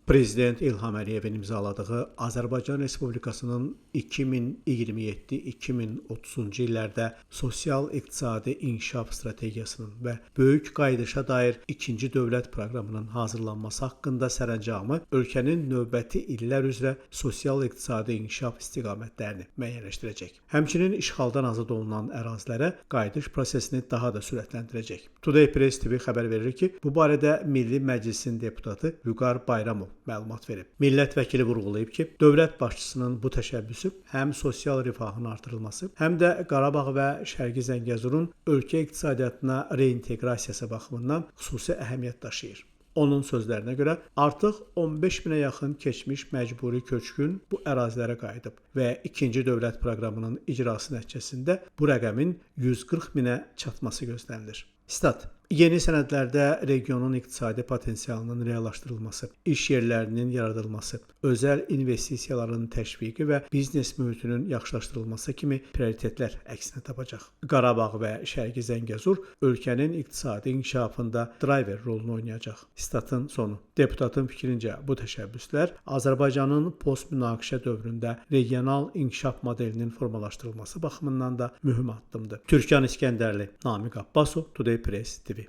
Prezident İlham Əliyevin imzaladığı Azərbaycan Respublikasının 2027-2030-cu illərdə sosial-iqtisadi inkişaf strategiyasının və böyük qayıdışa dair ikinci dövlət proqramının hazırlanması haqqında sərəncamı ölkənin növbəti illər üzrə sosial-iqtisadi inkişaf istiqamətlərini müəyyənləşdirəcək. Həmçinin işğaldan azad olunan ərazilərə qayıdış prosesini daha da sürətləndirəcək. Today Press TV xəbər verir ki, bu barədə Milli Məclisin deputatı Vüqar Bayramov məlumat verib. Millət vəkili vurğulayıb ki, dövlət başçısının bu təşəbbüsü həm sosial rifahın artırılması, həm də Qarabağ və Şərqi Zəngəzurun ölkə iqtisadiyyatına reinteqrasiyası baxımından xüsusi əhəmiyyət daşıyır. Onun sözlərinə görə artıq 15 minə yaxın keçmiş məcburi köçkün bu ərazilərə qayıdıb və ikinci dövlət proqramının icrası nəticəsində bu rəqəmin 140 minə çatması gözlənilir. Stat: Yeni sənədlərdə regionun iqtisadi potensialının reallaşdırılması, iş yerlərinin yaradılması, özəl investisiyaların təşviqi və biznes mühitinin yaxşılaşdırılması kimi prioritetlər əksini tapacaq. Qarabağ və Şərqi Zəngəzur ölkənin iqtisadi inkişafında driver rolunu oynayacaq. Statın sonu. Deputatın fikrincə bu təşəbbüslər Azərbaycanın post-münaqişə dövründə regional inkişaf modelinin formalaşdırılması baxımından da mühüm addımdır. Türkan İskəndərli, Namiq Abbasov, Today Press TV.